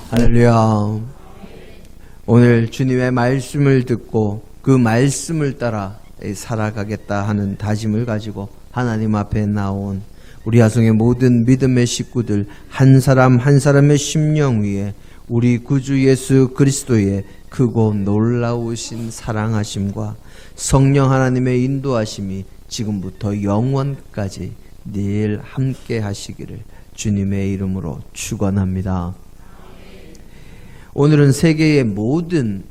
할렐루야. 오늘 주님의 말씀을 듣고 그 말씀을 따라 살아가겠다 하는 다짐을 가지고 하나님 앞에 나온 우리 야송의 모든 믿음의 식구들 한 사람 한 사람의 심령 위에 우리 구주 예수 그리스도의 크고 놀라우신 사랑하심과 성령 하나님의 인도하심이 지금부터 영원까지 늘 함께 하시기를 주님의 이름으로 축원합니다. 오늘은 세계의 모든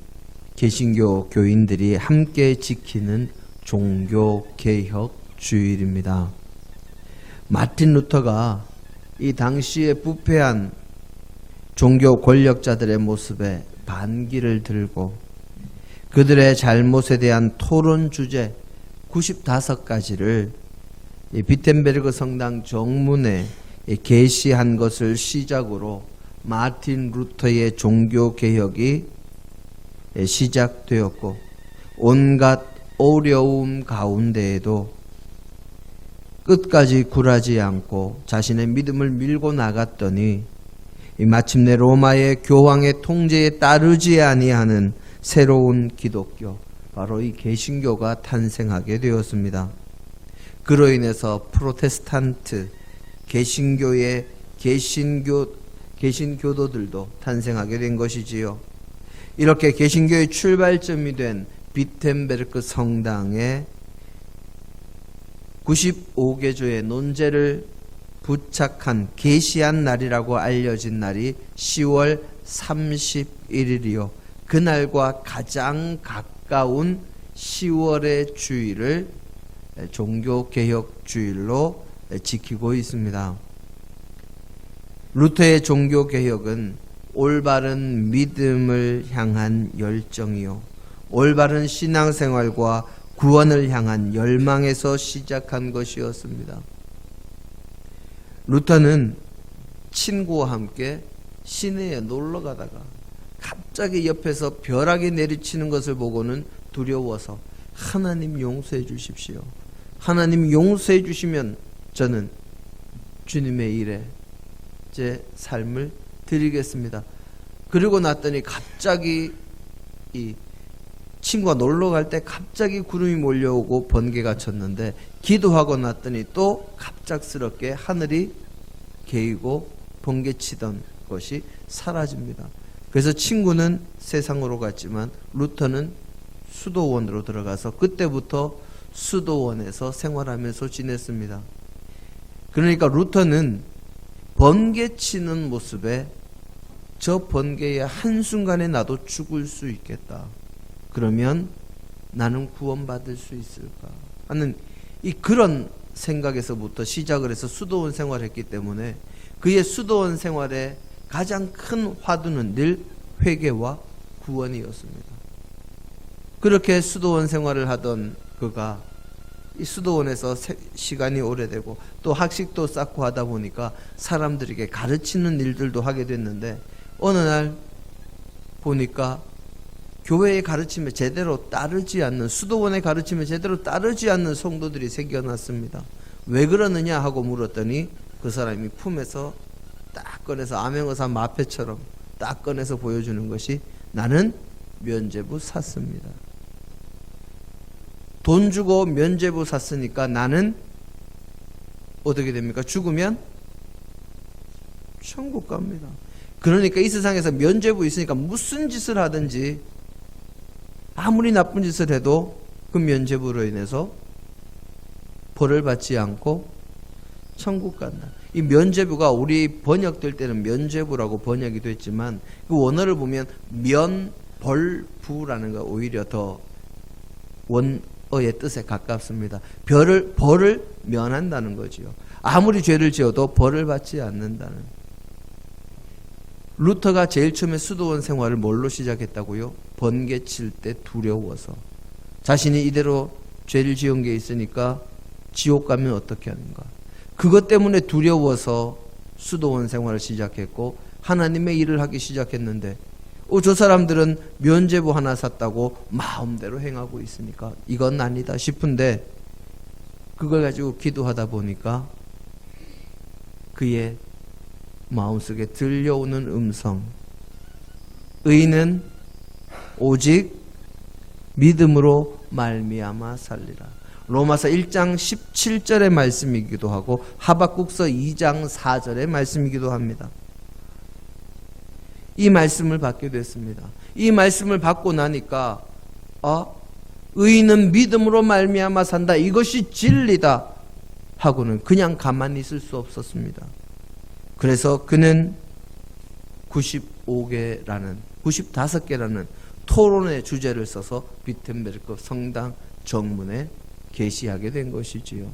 개신교 교인들이 함께 지키는 종교개혁 주일입니다. 마틴 루터가 이 당시에 부패한 종교 권력자들의 모습에 반기를 들고 그들의 잘못에 대한 토론 주제 95가지를 비텐베르그 성당 정문에 게시한 것을 시작으로 마틴 루터의 종교개혁이 시작되었고 온갖 어려움 가운데에도 끝까지 굴하지 않고 자신의 믿음을 밀고 나갔더니 마침내 로마의 교황의 통제에 따르지 아니하는 새로운 기독교, 바로 이 개신교가 탄생하게 되었습니다. 그로 인해서 프로테스탄트 개신교의 개신교도들도 탄생하게 된 것이지요. 이렇게 개신교의 출발점이 된 비텐베르크 성당에 95개조의 논제를 부착한 계시한 날이라고 알려진 날이 10월 31일이요. 그날과 가장 가까운 10월의 주일을 종교개혁 주일로 지키고 있습니다. 루터의 종교개혁은 올바른 믿음을 향한 열정이요, 올바른 신앙생활과 구원을 향한 열망에서 시작한 것이었습니다. 루터는 친구와 함께 시내에 놀러 가다가 갑자기 옆에서 벼락이 내리치는 것을 보고는 두려워서 하나님 용서해 주십시오. 하나님 용서해 주시면 저는 주님의 일에 제 삶을 드리겠습니다. 그리고 났더니 갑자기 이 친구가 놀러 갈 때 갑자기 구름이 몰려오고 번개가 쳤는데 기도하고 났더니 또 갑작스럽게 하늘이 개이고 번개치던 것이 사라집니다. 그래서 친구는 세상으로 갔지만 루터는 수도원으로 들어가서 그때부터 수도원에서 생활하면서 지냈습니다. 그러니까 루터는 번개치는 모습에 저 번개의 한순간에 나도 죽을 수 있겠다. 그러면 나는 구원받을 수 있을까 하는 그런 생각에서부터 시작을 해서 수도원 생활을 했기 때문에 그의 수도원 생활의 가장 큰 화두는 늘 회개와 구원이었습니다. 그렇게 수도원 생활을 하던 그가 이 수도원에서 시간이 오래되고 또 학식도 쌓고 하다 보니까 사람들에게 가르치는 일들도 하게 됐는데 어느 날 보니까 교회의 가르침에 제대로 따르지 않는, 수도원의 가르침에 제대로 따르지 않는 성도들이 생겨났습니다. 왜 그러느냐 하고 물었더니 그 사람이 품에서 딱 꺼내서 암행어사 마패처럼 딱 꺼내서 보여주는 것이 나는 면죄부 샀습니다. 돈 주고 면죄부 샀으니까 나는 어떻게 됩니까? 죽으면 천국 갑니다. 그러니까 이 세상에서 면죄부 있으니까 무슨 짓을 하든지 아무리 나쁜 짓을 해도 그 면죄부로 인해서 벌을 받지 않고 천국 간다. 이 면죄부가 우리 번역될 때는 면죄부라고 번역이 됐지만 그 원어를 보면 면벌부라는 거 오히려 더 원어의 뜻에 가깝습니다. 벌을 면한다는 거지요. 아무리 죄를 지어도 벌을 받지 않는다는. 루터가 제일 처음에 수도원 생활을 뭘로 시작했다고요? 번개 칠 때 두려워서. 자신이 이대로 죄를 지은 게 있으니까 지옥 가면 어떻게 하는가. 그것 때문에 두려워서 수도원 생활을 시작했고 하나님의 일을 하기 시작했는데 저 사람들은 면죄부 하나 샀다고 마음대로 행하고 있으니까 이건 아니다 싶은데 그걸 가지고 기도하다 보니까 그의 마음속에 들려오는 음성, 의인은 오직 믿음으로 말미암아 살리라. 로마서 1장 17절의 말씀이기도 하고 하박국서 2장 4절의 말씀이기도 합니다. 이 말씀을 받게 됐습니다. 이 말씀을 받고 나니까 의인은 믿음으로 말미암아 산다, 이것이 진리다 하고는 그냥 가만히 있을 수 없었습니다. 그래서 그는 95개라는 토론의 주제를 써서 비텐베르크 성당 정문에 게시하게 된 것이지요.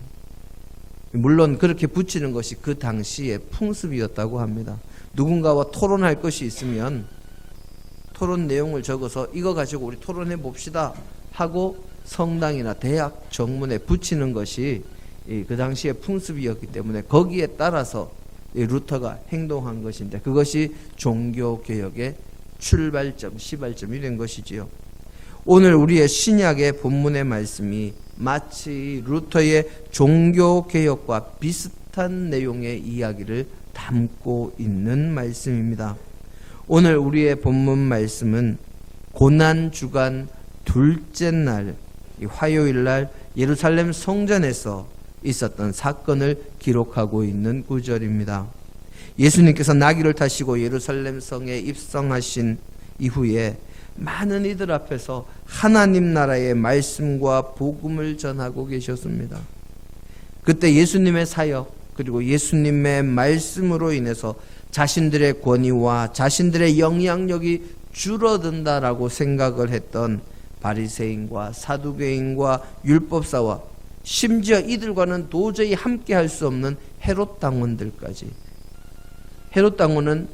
물론 그렇게 붙이는 것이 그 당시의 풍습이었다고 합니다. 누군가와 토론할 것이 있으면 토론 내용을 적어서 이거 가지고 우리 토론해 봅시다 하고 성당이나 대학 정문에 붙이는 것이 그 당시의 풍습이었기 때문에 거기에 따라서 루터가 행동한 것인데, 그것이 종교개혁의 출발점, 시발점이 된 것이지요. 오늘 우리의 신약의 본문의 말씀이 마치 루터의 종교개혁과 비슷한 내용의 이야기를 담고 있는 말씀입니다. 오늘 우리의 본문 말씀은 고난주간 둘째 날, 화요일 날 예루살렘 성전에서 있었던 사건을 기록하고 있는 구절입니다. 예수님께서 나귀를 타시고 예루살렘 성에 입성하신 이후에 많은 이들 앞에서 하나님 나라의 말씀과 복음을 전하고 계셨습니다. 그때 예수님의 사역 그리고 예수님의 말씀으로 인해서 자신들의 권위와 자신들의 영향력이 줄어든다라고 생각을 했던 바리새인과 사두개인과 율법사와 심지어 이들과는 도저히 함께할 수 없는 헤롯 당원들까지. 헤롯 당원은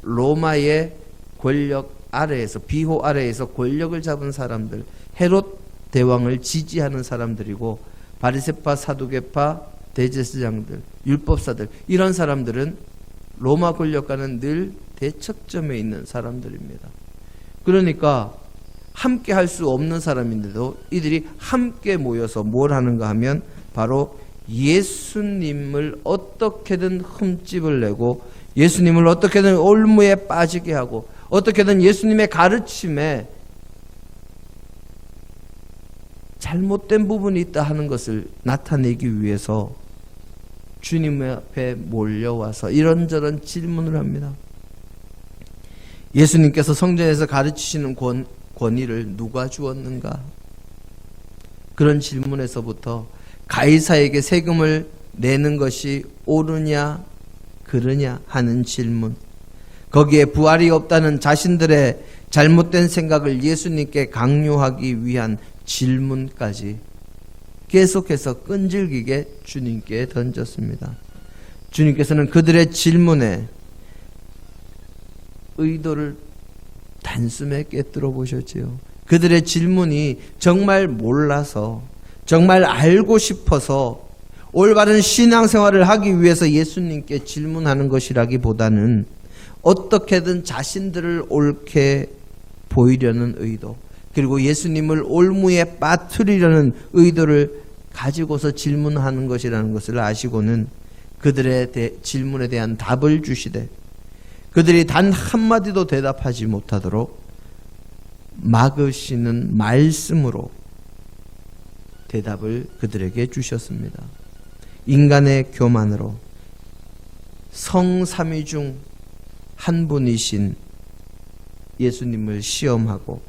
로마의 권력 아래에서, 비호 아래에서 권력을 잡은 사람들, 헤롯 대왕을 지지하는 사람들이고, 바리새파, 사두개파, 대제사장들, 율법사들, 이런 사람들은 로마 권력과는 늘 대척점에 있는 사람들입니다. 그러니까 함께 할 수 없는 사람인데도 이들이 함께 모여서 뭘 하는가 하면 바로 예수님을 어떻게든 흠집을 내고 예수님을 어떻게든 올무에 빠지게 하고 어떻게든 예수님의 가르침에 잘못된 부분이 있다 하는 것을 나타내기 위해서 주님 앞에 몰려와서 이런저런 질문을 합니다. 예수님께서 성전에서 가르치시는 권위를 누가 주었는가? 그런 질문에서부터 가이사에게 세금을 내는 것이 옳으냐 그르냐 하는 질문, 거기에 부활이 없다는 자신들의 잘못된 생각을 예수님께 강요하기 위한 질문까지 계속해서 끈질기게 주님께 던졌습니다. 주님께서는 그들의 질문에 의도를 단숨에 꿰뚫어 보셨지요. 그들의 질문이 정말 몰라서, 정말 알고 싶어서 올바른 신앙생활을 하기 위해서 예수님께 질문하는 것이라기보다는 어떻게든 자신들을 옳게 보이려는 의도, 그리고 예수님을 올무에 빠뜨리려는 의도를 가지고서 질문하는 것이라는 것을 아시고는 그들의 질문에 대한 답을 주시되 그들이 단 한마디도 대답하지 못하도록 막으시는 말씀으로 대답을 그들에게 주셨습니다. 인간의 교만으로 성삼위 중 한 분이신 예수님을 시험하고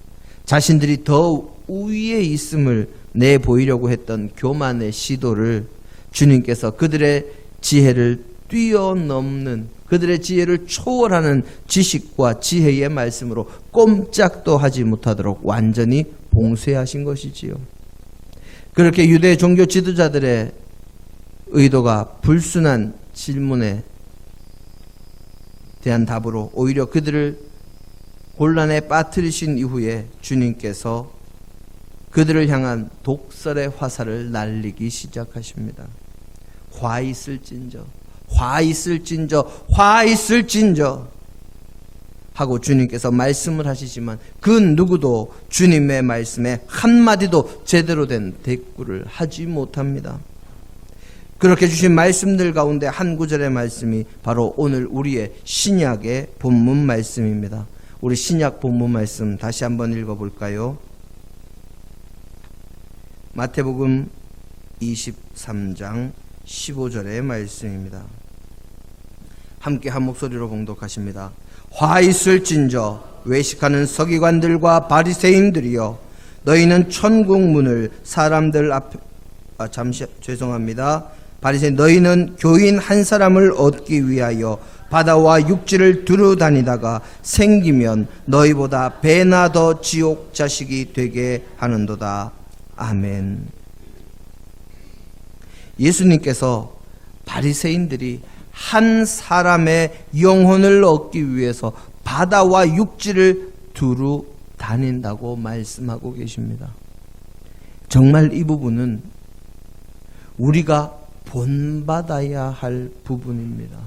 자신들이 더 우위에 있음을 내보이려고 했던 교만의 시도를 주님께서 그들의 지혜를 뛰어넘는, 그들의 지혜를 초월하는 지식과 지혜의 말씀으로 꼼짝도 하지 못하도록 완전히 봉쇄하신 것이지요. 그렇게 유대 종교 지도자들의 의도가 불순한 질문에 대한 답으로 오히려 그들을 곤란에 빠뜨리신 이후에 주님께서 그들을 향한 독설의 화살을 날리기 시작하십니다. 화 있을진저, 화 있을진저, 화 있을진저 하고 주님께서 말씀을 하시지만 그 누구도 주님의 말씀에 한마디도 제대로 된 대꾸를 하지 못합니다. 그렇게 주신 말씀들 가운데 한 구절의 말씀이 바로 오늘 우리의 신약의 본문 말씀입니다. 우리 신약 본문 말씀 다시 한번 읽어볼까요? 마태복음 23장 15절의 말씀입니다. 함께 한 목소리로 봉독하십니다. 화 있을진저 외식하는 서기관들과 바리새인들이여, 너희는 천국 문을 사람들 앞에 바리새인, 너희는 교인 한 사람을 얻기 위하여 바다와 육지를 두루 다니다가 생기면 너희보다 배나 더 지옥 자식이 되게 하는도다. 아멘. 예수님께서 바리새인들이 한 사람의 영혼을 얻기 위해서 바다와 육지를 두루 다닌다고 말씀하고 계십니다. 정말 이 부분은 우리가 본받아야 할 부분입니다.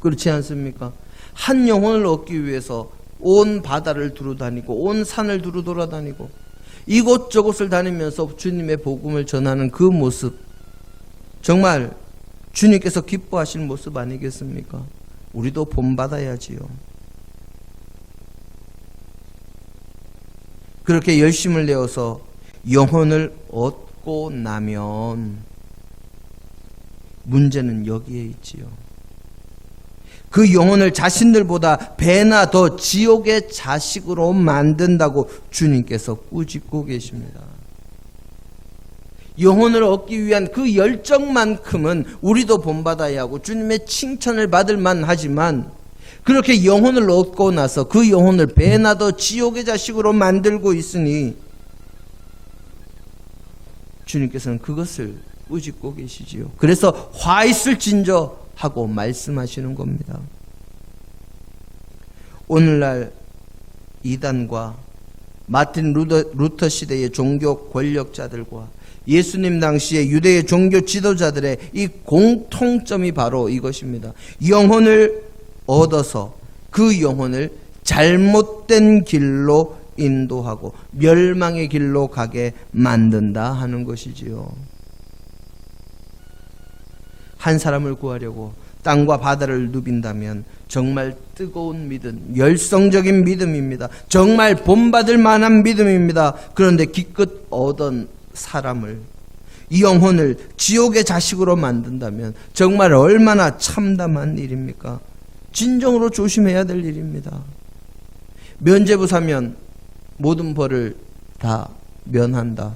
그렇지 않습니까? 한 영혼을 얻기 위해서 온 바다를 두루 다니고 온 산을 두루 돌아다니고 이곳저곳을 다니면서 주님의 복음을 전하는 그 모습, 정말 주님께서 기뻐하시는 모습 아니겠습니까? 우리도 본받아야지요. 그렇게 열심을 내어서 영혼을 얻고 나면 문제는 여기에 있지요. 그 영혼을 자신들보다 배나 더 지옥의 자식으로 만든다고 주님께서 꾸짖고 계십니다. 영혼을 얻기 위한 그 열정만큼은 우리도 본받아야 하고 주님의 칭찬을 받을 만하지만, 그렇게 영혼을 얻고 나서 그 영혼을 배나 더 지옥의 자식으로 만들고 있으니 주님께서는 그것을 꾸짖고 계시지요. 그래서 화 있을진저 하고 말씀하시는 겁니다. 오늘날 이단과 마틴 루터 시대의 종교 권력자들과 예수님 당시의 유대의 종교 지도자들의 이 공통점이 바로 이것입니다. 영혼을 얻어서 그 영혼을 잘못된 길로 인도하고 멸망의 길로 가게 만든다 하는 것이지요. 한 사람을 구하려고 땅과 바다를 누빈다면 정말 뜨거운 믿음, 열성적인 믿음입니다. 정말 본받을 만한 믿음입니다. 그런데 기껏 얻은 사람을, 이 영혼을 지옥의 자식으로 만든다면 정말 얼마나 참담한 일입니까? 진정으로 조심해야 될 일입니다. 면죄부 사면 모든 벌을 다 면한다.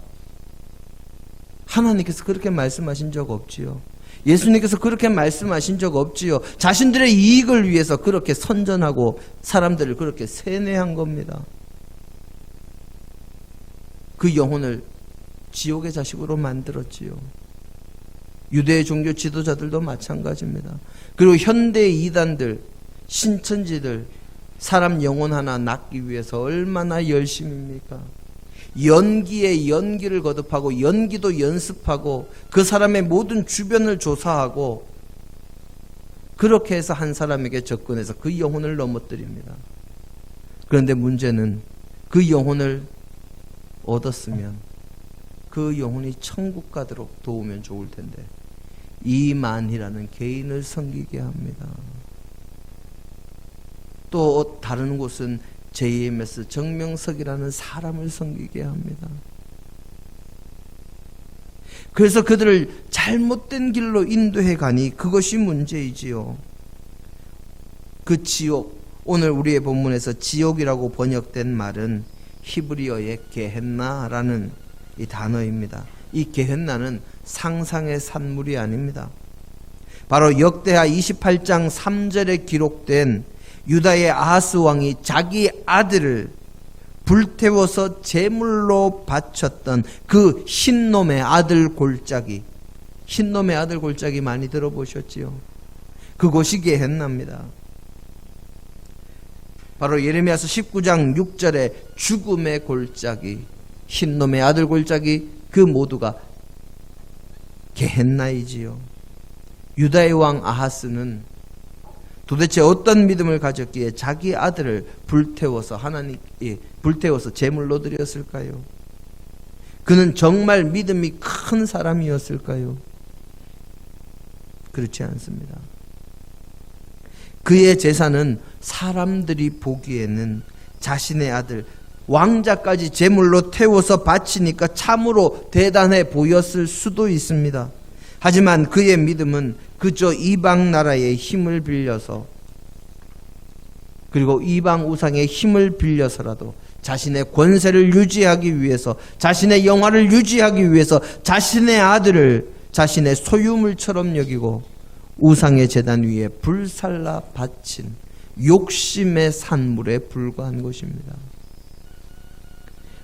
하나님께서 그렇게 말씀하신 적 없지요. 예수님께서 그렇게 말씀하신 적 없지요. 자신들의 이익을 위해서 그렇게 선전하고 사람들을 그렇게 세뇌한 겁니다. 그 영혼을 지옥의 자식으로 만들었지요. 유대의 종교 지도자들도 마찬가지입니다. 그리고 현대의 이단들, 신천지들, 사람 영혼 하나 낳기 위해서 얼마나 열심입니까? 연기에 연기를 거듭하고 연기도 연습하고 그 사람의 모든 주변을 조사하고 그렇게 해서 한 사람에게 접근해서 그 영혼을 넘어뜨립니다. 그런데 문제는 그 영혼을 얻었으면 그 영혼이 천국 가도록 도우면 좋을 텐데 이만희라는 개인을 섬기게 합니다. 또 다른 곳은 JMS 정명석이라는 사람을 섬기게 합니다. 그래서 그들을 잘못된 길로 인도해 가니 그것이 문제이지요. 그 지옥, 오늘 우리의 본문에서 지옥이라고 번역된 말은 히브리어의 게헨나라는 이 단어입니다. 이 게헨나는 상상의 산물이 아닙니다. 바로 역대하 28장 3절에 기록된 유다의 아하스 왕이 자기 아들을 불태워서 제물로 바쳤던 그 흰놈의 아들 골짜기, 흰놈의 아들 골짜기 많이 들어보셨지요? 그곳이 게헨나입니다. 바로 예레미야서 19장 6절에 죽음의 골짜기, 흰놈의 아들 골짜기, 그 모두가 게헨나이지요. 유다의 왕 아하스는 도대체 어떤 믿음을 가졌기에 자기 아들을 불태워서 불태워서 제물로 드렸을까요? 그는 정말 믿음이 큰 사람이었을까요? 그렇지 않습니다. 그의 제사는 사람들이 보기에는 자신의 아들 왕자까지 제물로 태워서 바치니까 참으로 대단해 보였을 수도 있습니다. 하지만 그의 믿음은 그저 이방 나라의 힘을 빌려서, 그리고 이방 우상의 힘을 빌려서라도 자신의 권세를 유지하기 위해서, 자신의 영화를 유지하기 위해서 자신의 아들을 자신의 소유물처럼 여기고 우상의 제단 위에 불살라 바친 욕심의 산물에 불과한 것입니다.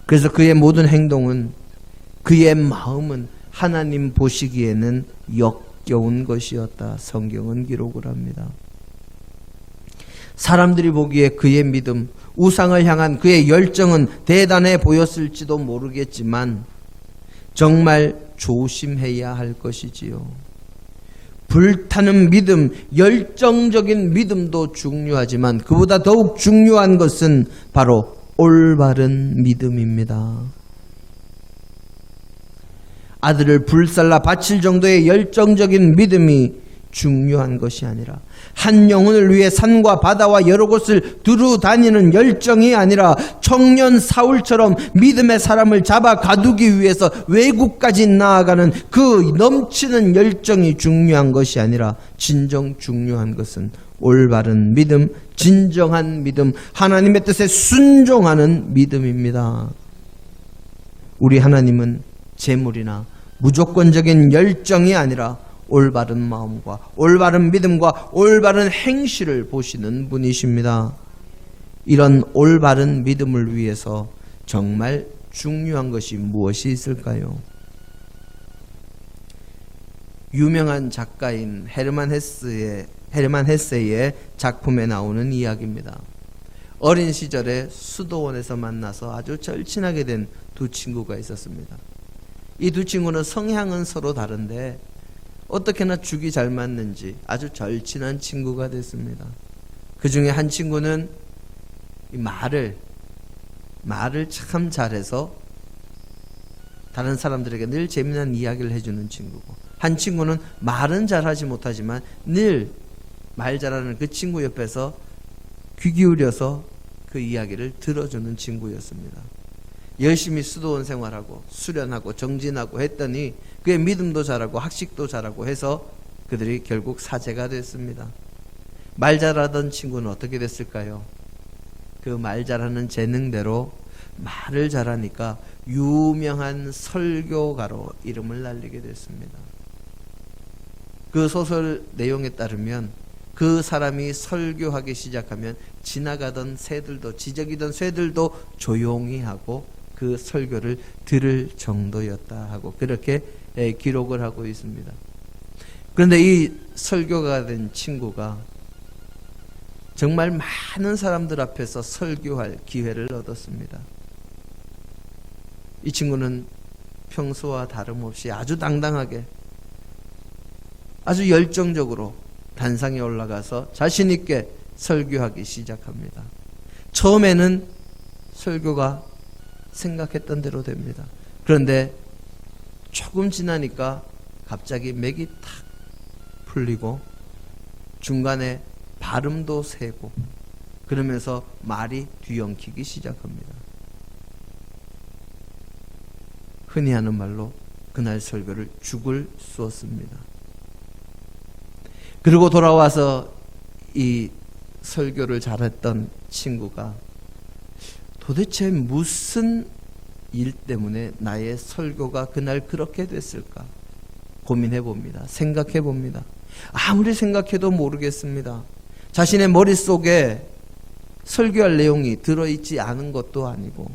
그래서 그의 모든 행동은, 그의 마음은 하나님 보시기에는 역겨운 것이었다. 성경은 기록을 합니다. 사람들이 보기에 그의 믿음, 우상을 향한 그의 열정은 대단해 보였을지도 모르겠지만 정말 조심해야 할 것이지요. 불타는 믿음, 열정적인 믿음도 중요하지만 그보다 더욱 중요한 것은 바로 올바른 믿음입니다. 아들을 불살라 바칠 정도의 열정적인 믿음이 중요한 것이 아니라, 한 영혼을 위해 산과 바다와 여러 곳을 두루 다니는 열정이 아니라, 청년 사울처럼 믿음의 사람을 잡아 가두기 위해서 외국까지 나아가는 그 넘치는 열정이 중요한 것이 아니라, 진정 중요한 것은 올바른 믿음, 진정한 믿음, 하나님의 뜻에 순종하는 믿음입니다. 우리 하나님은 재물이나 무조건적인 열정이 아니라 올바른 마음과 올바른 믿음과 올바른 행실을 보시는 분이십니다. 이런 올바른 믿음을 위해서 정말 중요한 것이 무엇이 있을까요? 유명한 작가인 헤르만 헤세의 작품에 나오는 이야기입니다. 어린 시절에 수도원에서 만나서 아주 절친하게 된 두 친구가 있었습니다. 이 두 친구는 성향은 서로 다른데 어떻게나 죽이 잘 맞는지 아주 절친한 친구가 됐습니다. 그 중에 한 친구는 말을 참 잘해서 다른 사람들에게 늘 재미난 이야기를 해주는 친구고, 한 친구는 말은 잘하지 못하지만 늘 말 잘하는 그 친구 옆에서 귀 기울여서 그 이야기를 들어주는 친구였습니다. 열심히 수도원 생활하고 수련하고 정진하고 했더니 그의 믿음도 잘하고 학식도 잘하고 해서 그들이 결국 사제가 됐습니다. 말 잘하던 친구는 어떻게 됐을까요? 그 말 잘하는 재능대로 말을 잘하니까 유명한 설교가로 이름을 날리게 됐습니다. 그 소설 내용에 따르면 그 사람이 설교하기 시작하면 지나가던 새들도, 지저귀던 새들도 조용히 하고 그 설교를 들을 정도였다 하고 그렇게 기록을 하고 있습니다. 그런데 이 설교가 된 친구가 정말 많은 사람들 앞에서 설교할 기회를 얻었습니다. 이 친구는 평소와 다름없이 아주 당당하게, 아주 열정적으로 단상에 올라가서 자신 있게 설교하기 시작합니다. 처음에는 설교가 생각했던 대로 됩니다. 그런데 조금 지나니까 갑자기 맥이 탁 풀리고 중간에 발음도 세고 그러면서 말이 뒤엉키기 시작합니다. 흔히 하는 말로 그날 설교를 죽을 쏘았습니다. 그리고 돌아와서 이 설교를 잘했던 친구가 도대체 무슨 일 때문에 나의 설교가 그날 그렇게 됐을까 고민해 봅니다. 생각해 봅니다. 아무리 생각해도 모르겠습니다. 자신의 머릿속에 설교할 내용이 들어있지 않은 것도 아니고,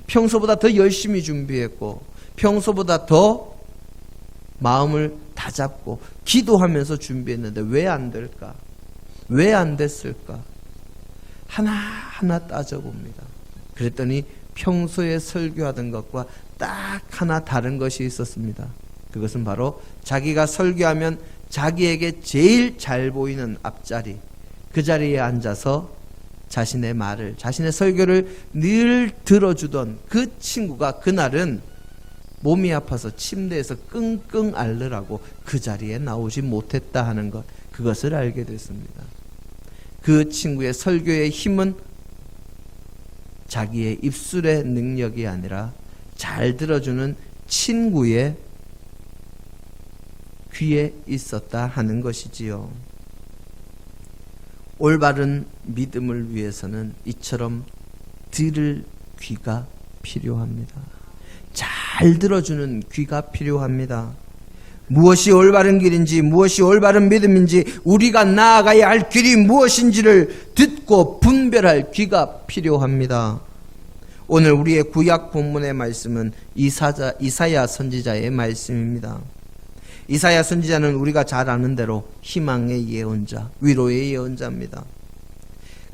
평소보다 더 열심히 준비했고 평소보다 더 마음을 다잡고 기도하면서 준비했는데 왜 안 될까? 왜 안 됐을까? 하나하나 따져봅니다. 그랬더니 평소에 설교하던 것과 딱 하나 다른 것이 있었습니다. 그것은 바로 자기가 설교하면 자기에게 제일 잘 보이는 앞자리, 그 자리에 앉아서 자신의 말을, 자신의 설교를 늘 들어주던 그 친구가 그날은 몸이 아파서 침대에서 끙끙 앓느라고 그 자리에 나오지 못했다 하는 것, 그것을 알게 됐습니다. 그 친구의 설교의 힘은 자기의 입술의 능력이 아니라 잘 들어주는 친구의 귀에 있었다 하는 것이지요. 올바른 믿음을 위해서는 이처럼 들을 귀가 필요합니다. 잘 들어주는 귀가 필요합니다. 무엇이 올바른 길인지, 무엇이 올바른 믿음인지, 우리가 나아가야 할 길이 무엇인지를 듣고 분별할 귀가 필요합니다. 오늘 우리의 구약 본문의 말씀은 이사야 선지자의 말씀입니다. 이사야 선지자는 우리가 잘 아는 대로 희망의 예언자, 위로의 예언자입니다.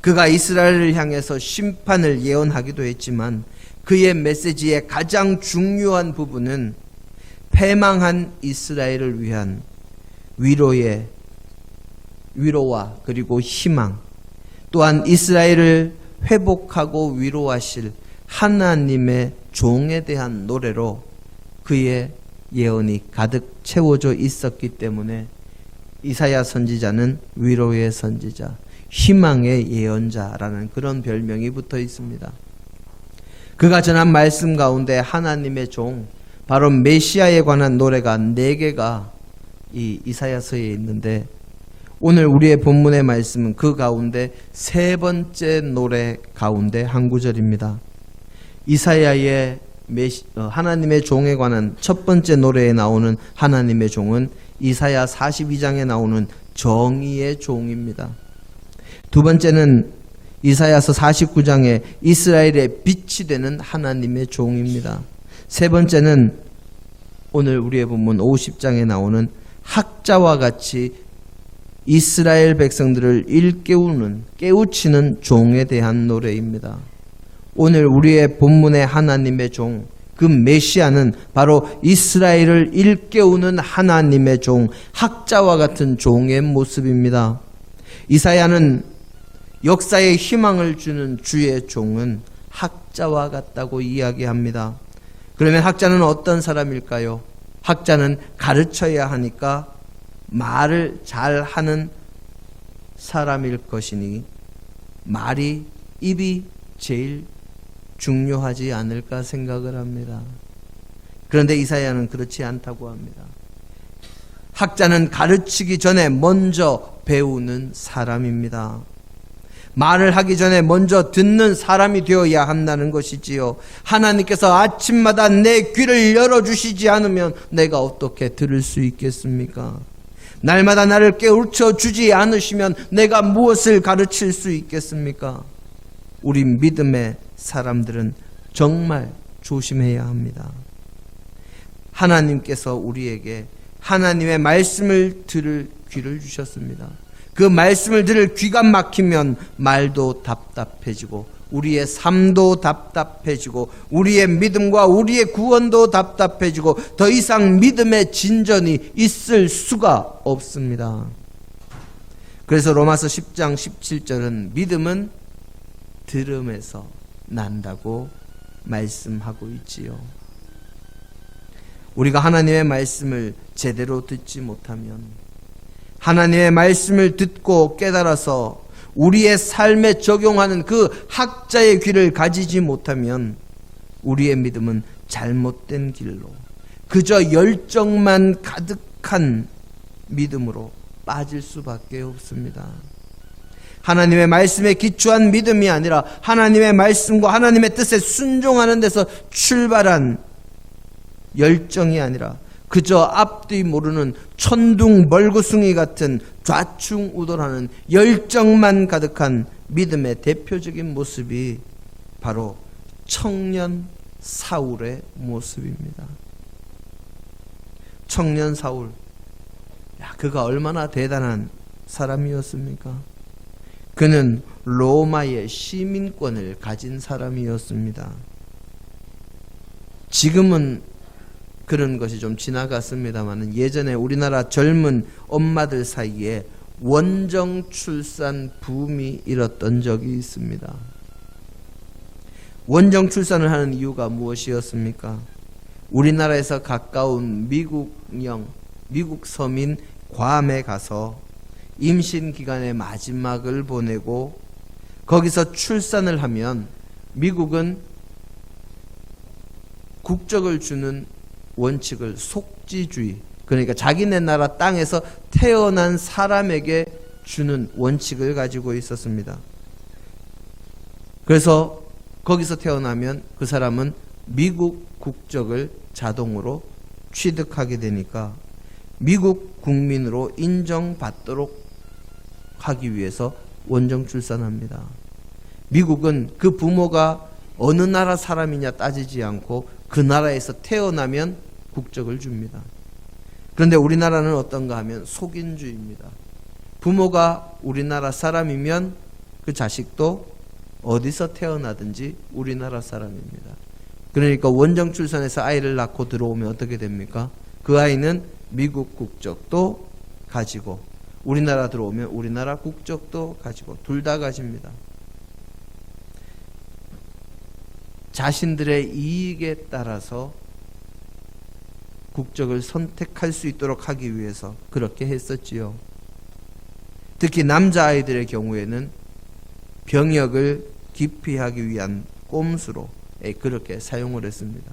그가 이스라엘을 향해서 심판을 예언하기도 했지만 그의 메시지의 가장 중요한 부분은 패망한 이스라엘을 위한 위로와 그리고 희망, 또한 이스라엘을 회복하고 위로하실 하나님의 종에 대한 노래로 그의 예언이 가득 채워져 있었기 때문에 이사야 선지자는 위로의 선지자, 희망의 예언자라는 그런 별명이 붙어 있습니다. 그가 전한 말씀 가운데 하나님의 종, 바로 메시아에 관한 노래가 4개가 이 이사야서에 있는데, 오늘 우리의 본문의 말씀은 그 가운데 3번째 노래 가운데 한 구절입니다. 이사야의 하나님의 종에 관한 첫 번째 노래에 나오는 하나님의 종은 이사야 42장에 나오는 정의의 종입니다. 두 번째는 이사야서 49장에 이스라엘의 빛이 되는 하나님의 종입니다. 세 번째는 오늘 우리의 본문 50장에 나오는 학자와 같이 이스라엘 백성들을 깨우치는 종에 대한 노래입니다. 오늘 우리의 본문의 하나님의 종, 그 메시아는 바로 이스라엘을 일깨우는 하나님의 종, 학자와 같은 종의 모습입니다. 이사야는 역사에 희망을 주는 주의 종은 학자와 같다고 이야기합니다. 그러면 학자는 어떤 사람일까요? 학자는 가르쳐야 하니까 말을 잘하는 사람일 것이니 입이 제일 중요하지 않을까 생각을 합니다. 그런데 이사야는 그렇지 않다고 합니다. 학자는 가르치기 전에 먼저 배우는 사람입니다. 말을 하기 전에 먼저 듣는 사람이 되어야 한다는 것이지요. 하나님께서 아침마다 내 귀를 열어주시지 않으면 내가 어떻게 들을 수 있겠습니까? 날마다 나를 깨우쳐 주지 않으시면 내가 무엇을 가르칠 수 있겠습니까? 우리 믿음의 사람들은 정말 조심해야 합니다. 하나님께서 우리에게 하나님의 말씀을 들을 귀를 주셨습니다. 그 말씀을 들을 귀가 막히면 말도 답답해지고 우리의 삶도 답답해지고 우리의 믿음과 우리의 구원도 답답해지고 더 이상 믿음의 진전이 있을 수가 없습니다. 그래서 로마서 10장 17절은 믿음은 들음에서 난다고 말씀하고 있지요. 우리가 하나님의 말씀을 제대로 듣지 못하면, 하나님의 말씀을 듣고 깨달아서 우리의 삶에 적용하는 그 학자의 귀를 가지지 못하면 우리의 믿음은 잘못된 길로, 그저 열정만 가득한 믿음으로 빠질 수밖에 없습니다. 하나님의 말씀에 기초한 믿음이 아니라 하나님의 말씀과 하나님의 뜻에 순종하는 데서 출발한 열정이 아니라 그저 앞뒤 모르는 천둥 멀구숭이 같은 좌충우돌하는 열정만 가득한 믿음의 대표적인 모습이 바로 청년 사울의 모습입니다. 청년 사울, 그가 얼마나 대단한 사람이었습니까? 그는 로마의 시민권을 가진 사람이었습니다. 지금은 그런 것이 좀 지나갔습니다만 예전에 우리나라 젊은 엄마들 사이에 원정 출산 붐이 일었던 적이 있습니다. 원정 출산을 하는 이유가 무엇이었습니까? 우리나라에서 가까운 미국 서민 괌에 가서 임신 기간의 마지막을 보내고 거기서 출산을 하면 미국은 국적을 주는 원칙을 속지주의, 그러니까 자기네 나라 땅에서 태어난 사람에게 주는 원칙을 가지고 있었습니다. 그래서 거기서 태어나면 그 사람은 미국 국적을 자동으로 취득하게 되니까 미국 국민으로 인정받도록 하기 위해서 원정 출산합니다. 미국은 그 부모가 어느 나라 사람이냐 따지지 않고 그 나라에서 태어나면 국적을 줍니다. 그런데 우리나라는 어떤가 하면 속인주의입니다. 부모가 우리나라 사람이면 그 자식도 어디서 태어나든지 우리나라 사람입니다. 그러니까 원정 출산해서 아이를 낳고 들어오면 어떻게 됩니까? 그 아이는 미국 국적도 가지고 우리나라 들어오면 우리나라 국적도 가지고 둘 다 가집니다. 자신들의 이익에 따라서 국적을 선택할 수 있도록 하기 위해서 그렇게 했었지요. 특히 남자아이들의 경우에는 병역을 기피하기 위한 꼼수로 그렇게 사용을 했습니다.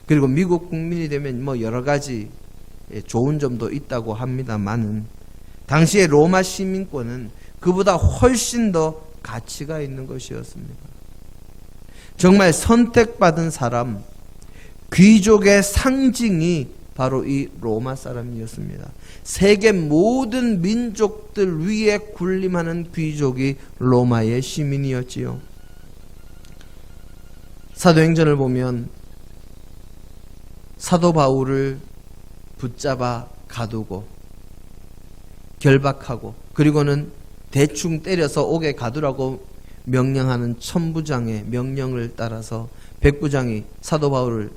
그리고 미국 국민이 되면 뭐 여러 가지 좋은 점도 있다고 합니다만은 당시의 로마 시민권은 그보다 훨씬 더 가치가 있는 것이었습니다. 정말 선택받은 사람, 귀족의 상징이 바로 이 로마 사람이었습니다. 세계 모든 민족들 위에 군림하는 귀족이 로마의 시민이었지요. 사도행전을 보면 사도 바울을 붙잡아 가두고 결박하고 그리고는 대충 때려서 옥에 가두라고 명령하는 천부장의 명령을 따라서 백부장이 사도 바울을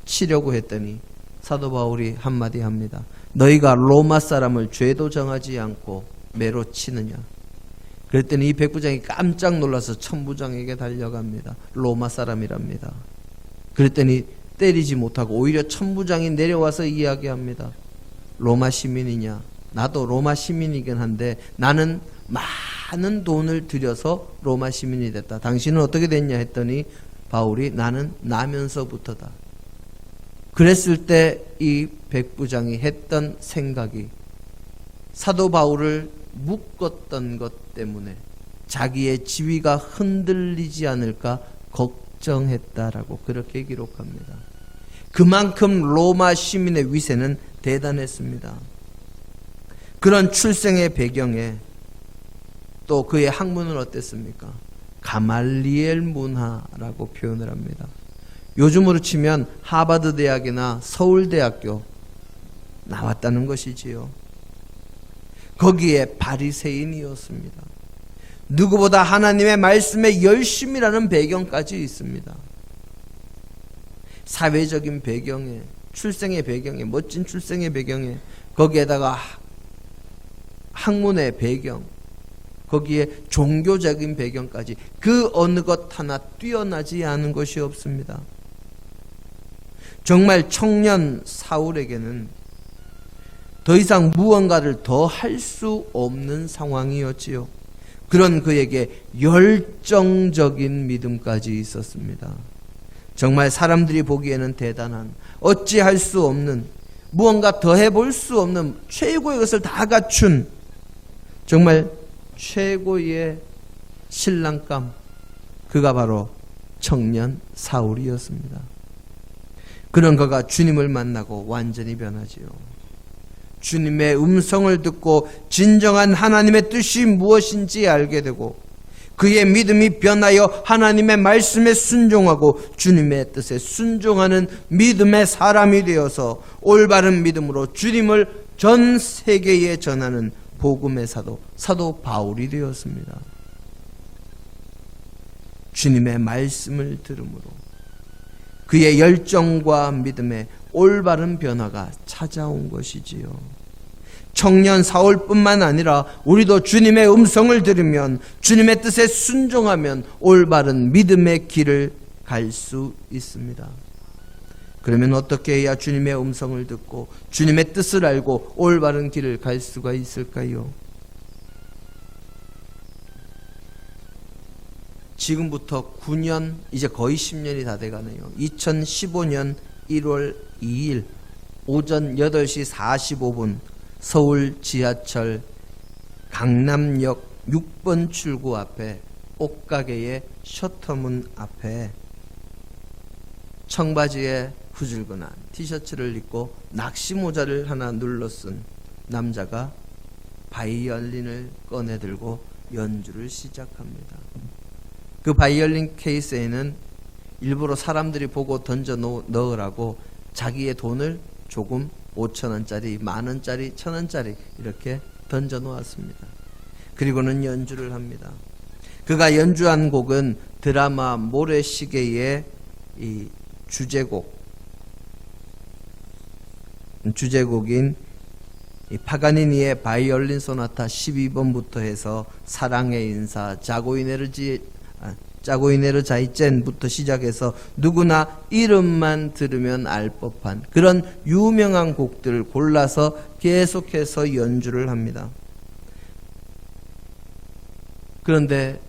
치려고 했더니 사도 바울이 한마디 합니다. 너희가 로마 사람을 죄도 정하지 않고 매로 치느냐. 그랬더니 이 백부장이 깜짝 놀라서 천부장에게 달려갑니다. 로마 사람이랍니다. 그랬더니 때리지 못하고 오히려 천부장이 내려와서 이야기합니다. 로마 시민이냐? 나도 로마 시민이긴 한데 나는 많은 돈을 들여서 로마 시민이 됐다. 당신은 어떻게 됐냐 했더니 바울이 나는 나면서부터다. 그랬을 때 이 백부장이 했던 생각이 사도 바울을 묶었던 것 때문에 자기의 지위가 흔들리지 않을까 걱정했다라고 그렇게 기록합니다. 그만큼 로마 시민의 위세는 대단했습니다. 그런 출생의 배경에 또 그의 학문은 어땠습니까? 가말리엘 문화라고 표현을 합니다. 요즘으로 치면 하버드 대학이나 서울대학교 나왔다는 것이지요. 거기에 바리새인이었습니다. 누구보다 하나님의 말씀에 열심이라는 배경까지 있습니다. 사회적인 배경에, 출생의 배경에, 멋진 출생의 배경에, 거기에다가 학문의 배경, 거기에 종교적인 배경까지 그 어느 것 하나 뛰어나지 않은 것이 없습니다. 정말 청년 사울에게는 더 이상 무언가를 더 할 수 없는 상황이었지요. 그런 그에게 열정적인 믿음까지 있었습니다. 정말 사람들이 보기에는 대단한, 어찌할 수 없는, 무언가 더 해볼 수 없는 최고의 것을 다 갖춘 정말 최고의 신랑감, 그가 바로 청년 사울이었습니다. 그런 그가 주님을 만나고 완전히 변하지요. 주님의 음성을 듣고 진정한 하나님의 뜻이 무엇인지 알게 되고 그의 믿음이 변하여 하나님의 말씀에 순종하고 주님의 뜻에 순종하는 믿음의 사람이 되어서 올바른 믿음으로 주님을 전 세계에 전하는 복음의 사도 바울이 되었습니다. 주님의 말씀을 들음으로 그의 열정과 믿음의 올바른 변화가 찾아온 것이지요. 청년 사울뿐만 아니라 우리도 주님의 음성을 들으면 주님의 뜻에 순종하면 올바른 믿음의 길을 갈 수 있습니다. 그러면 어떻게 해야 주님의 음성을 듣고 주님의 뜻을 알고 올바른 길을 갈 수가 있을까요? 지금부터 9년, 이제 거의 10년이 다 돼가네요. 2015년 1월 2일 오전 8시 45분 서울 지하철 강남역 6번 출구 앞에 옷가게의 셔터문 앞에 청바지에 후줄근한 티셔츠를 입고 낚시 모자를 하나 눌러 쓴 남자가 바이올린을 꺼내 들고 연주를 시작합니다. 그 바이올린 케이스에는 일부러 사람들이 보고 던져 넣으라고 자기의 돈을 조금 5,000원짜리, 만원짜리, 1,000원짜리 이렇게 던져 놓았습니다. 그리고는 연주를 합니다. 그가 연주한 곡은 드라마 모래시계의 이 주제곡인 이 파가니니의 바이올린 소나타 12번부터 해서 사랑의 인사, 짜고이네르 자이젠부터 시작해서 누구나 이름만 들으면 알 법한 그런 유명한 곡들을 골라서 계속해서 연주를 합니다. 그런데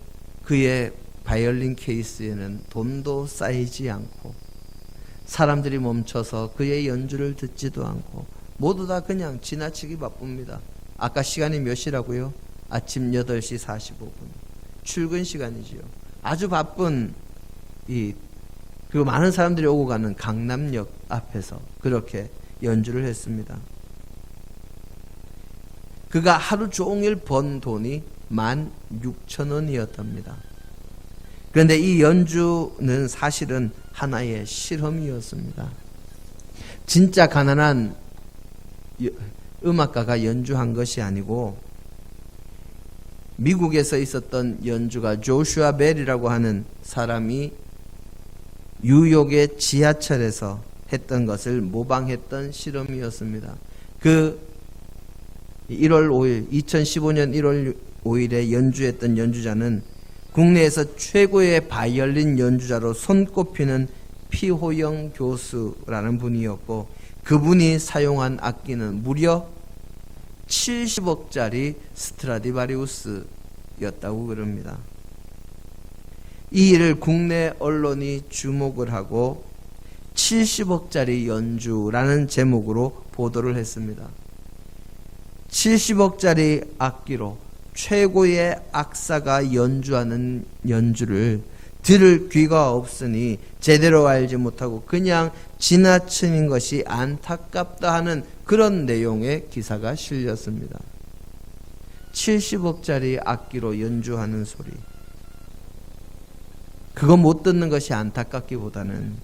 그의 바이올린 케이스에는 돈도 쌓이지 않고 사람들이 멈춰서 그의 연주를 듣지도 않고 모두 다 그냥 지나치기 바쁩니다. 아까 시간이 몇 시라고요? 아침 8시 45분. 출근 시간이지요. 아주 바쁜 그리고 많은 사람들이 오고 가는 강남역 앞에서 그렇게 연주를 했습니다. 그가 하루 종일 번 돈이 16,000원이었답니다. 그런데 이 연주는 사실은 하나의 실험이었습니다. 진짜 가난한 음악가가 연주한 것이 아니고 미국에서 있었던 연주가 조슈아 벨이라고 하는 사람이 뉴욕의 지하철에서 했던 것을 모방했던 실험이었습니다. 그 1월 5일, 2015년 1월 5일에 연주했던 연주자는 국내에서 최고의 바이올린 연주자로 손꼽히는 피호영 교수라는 분이었고 그분이 사용한 악기는 무려 70억짜리 스트라디바리우스였다고 그럽니다. 이 일을 국내 언론이 주목을 하고 70억짜리 연주라는 제목으로 보도를 했습니다. 70억짜리 악기로 최고의 악사가 연주하는 연주를 들을 귀가 없으니 제대로 알지 못하고 그냥 지나치는 것이 안타깝다 하는 그런 내용의 기사가 실렸습니다. 70억짜리 악기로 연주하는 소리. 그거 못 듣는 것이 안타깝기보다는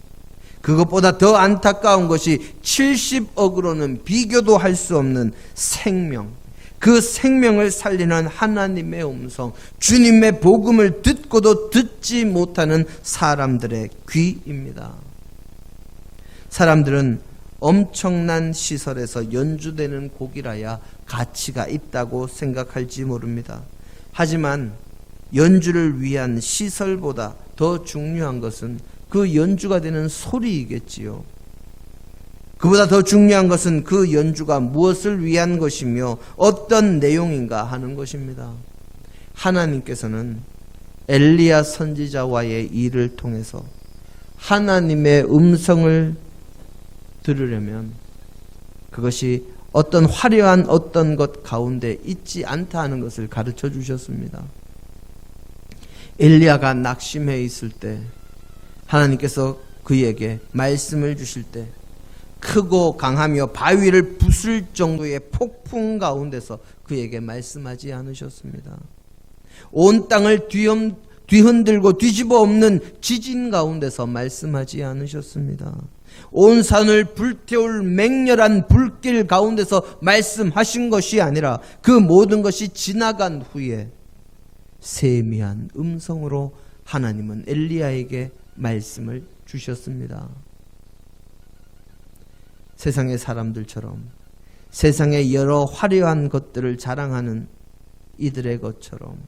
그것보다 더 안타까운 것이 70억으로는 비교도 할 수 없는 생명, 그 생명을 살리는 하나님의 음성, 주님의 복음을 듣고도 듣지 못하는 사람들의 귀입니다. 사람들은 엄청난 시설에서 연주되는 곡이라야 가치가 있다고 생각할지 모릅니다. 하지만 연주를 위한 시설보다 더 중요한 것은 그 연주가 되는 소리이겠지요. 그보다 더 중요한 것은 그 연주가 무엇을 위한 것이며 어떤 내용인가 하는 것입니다. 하나님께서는 엘리야 선지자와의 일을 통해서 하나님의 음성을 들으려면 그것이 어떤 화려한 어떤 것 가운데 있지 않다 하는 것을 가르쳐 주셨습니다. 엘리야가 낙심해 있을 때 하나님께서 그에게 말씀을 주실 때 크고 강하며 바위를 부술 정도의 폭풍 가운데서 그에게 말씀하지 않으셨습니다. 온 땅을 뒤흔들고 뒤집어 엎는 지진 가운데서 말씀하지 않으셨습니다. 온 산을 불태울 맹렬한 불길 가운데서 말씀하신 것이 아니라 그 모든 것이 지나간 후에 세미한 음성으로 하나님은 엘리야에게 말씀을 주셨습니다. 세상의 사람들처럼 세상의 여러 화려한 것들을 자랑하는 이들의 것처럼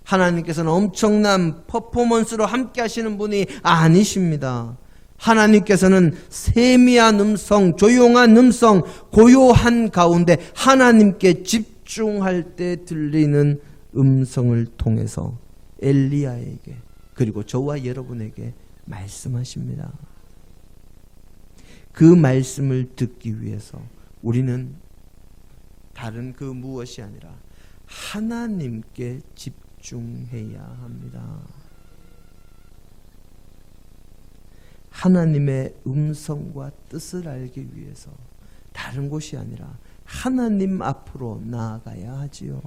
하나님께서는 엄청난 퍼포먼스로 함께 하시는 분이 아니십니다. 하나님께서는 세미한 음성, 조용한 음성, 고요한 가운데 하나님께 집중할 때 들리는 음성을 통해서 엘리야에게 그리고 저와 여러분에게 말씀하십니다. 그 말씀을 듣기 위해서 우리는 다른 그 무엇이 아니라 하나님께 집중해야 합니다. 하나님의 음성과 뜻을 알기 위해서 다른 곳이 아니라 하나님 앞으로 나아가야 하지요.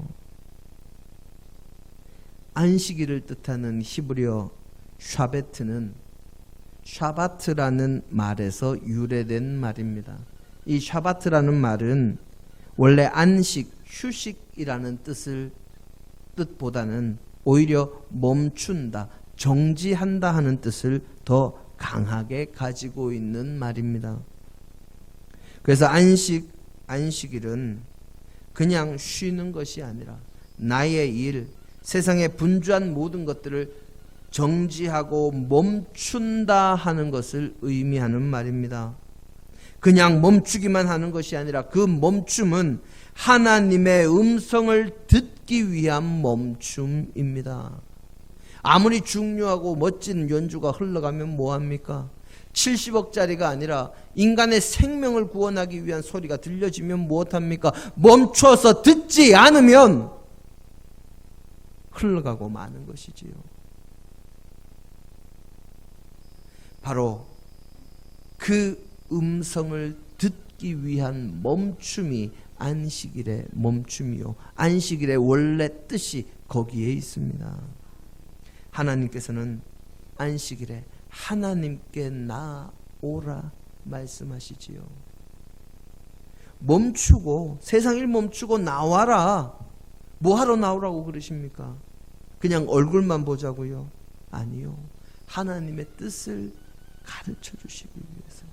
안식일을 뜻하는 히브리어 샤베트는 샤바트라는 말에서 유래된 말입니다. 이 샤바트라는 말은 원래 안식, 휴식이라는 뜻보다는 오히려 멈춘다, 정지한다 하는 뜻을 더 강하게 가지고 있는 말입니다. 그래서 안식일은 그냥 쉬는 것이 아니라 나의 일, 세상의 분주한 모든 것들을 정지하고 멈춘다 하는 것을 의미하는 말입니다. 그냥 멈추기만 하는 것이 아니라 그 멈춤은 하나님의 음성을 듣기 위한 멈춤입니다. 아무리 중요하고 멋진 연주가 흘러가면 뭐합니까? 70억짜리가 아니라 인간의 생명을 구원하기 위한 소리가 들려지면 무엇합니까? 멈춰서 듣지 않으면 흘러가고 마는 것이지요. 바로 그 음성을 듣기 위한 멈춤이 안식일의 멈춤이요, 안식일의 원래 뜻이 거기에 있습니다. 하나님께서는 안식일에 하나님께 나오라 말씀하시지요. 멈추고, 세상 일 멈추고 나와라. 뭐하러 나오라고 그러십니까? 그냥 얼굴만 보자고요? 아니요. 하나님의 뜻을 가르쳐 주시기 위해서,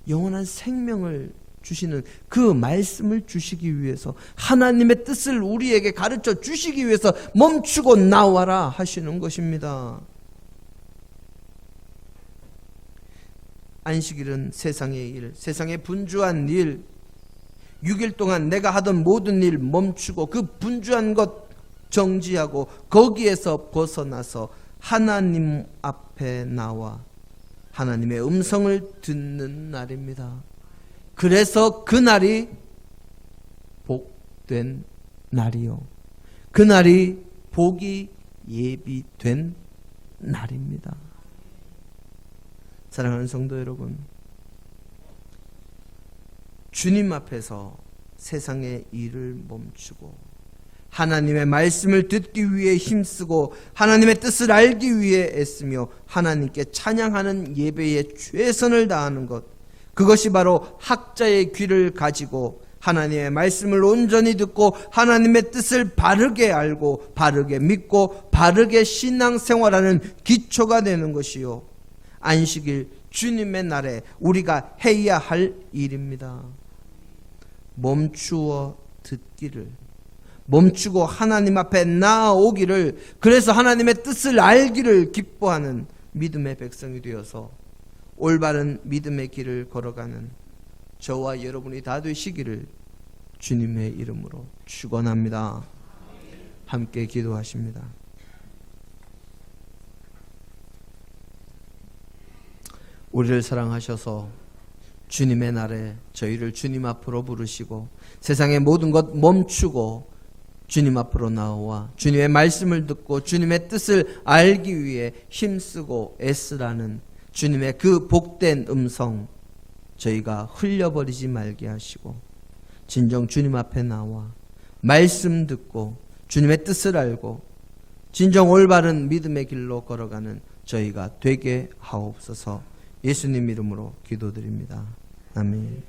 영원한 생명을 주시는 그 말씀을 주시기 위해서, 하나님의 뜻을 우리에게 가르쳐 주시기 위해서 멈추고 나와라 하시는 것입니다. 안식일은 세상의 일, 세상의 분주한 일, 6일 동안 내가 하던 모든 일 멈추고 그 분주한 것 정지하고 거기에서 벗어나서 하나님 앞에 나와 하나님의 음성을 듣는 날입니다. 그래서 그날이 복된 날이요, 그날이 복이 예비된 날입니다. 사랑하는 성도 여러분, 주님 앞에서 세상의 일을 멈추고 하나님의 말씀을 듣기 위해 힘쓰고 하나님의 뜻을 알기 위해 애쓰며 하나님께 찬양하는 예배에 최선을 다하는 것, 그것이 바로 학자의 귀를 가지고 하나님의 말씀을 온전히 듣고 하나님의 뜻을 바르게 알고 바르게 믿고 바르게 신앙생활하는 기초가 되는 것이요, 안식일 주님의 날에 우리가 해야 할 일입니다. 멈추어 듣기를, 멈추고 하나님 앞에 나아오기를, 그래서 하나님의 뜻을 알기를 기뻐하는 믿음의 백성이 되어서 올바른 믿음의 길을 걸어가는 저와 여러분이 다 되시기를 주님의 이름으로 축원합니다. 함께 기도하십니다. 우리를 사랑하셔서 주님의 날에 저희를 주님 앞으로 부르시고 세상의 모든 것 멈추고 주님 앞으로 나와 주님의 말씀을 듣고 주님의 뜻을 알기 위해 힘쓰고 애쓰라는 주님의 그 복된 음성 저희가 흘려버리지 말게 하시고 진정 주님 앞에 나와 말씀 듣고 주님의 뜻을 알고 진정 올바른 믿음의 길로 걸어가는 저희가 되게 하옵소서. 예수님 이름으로 기도드립니다. 아멘.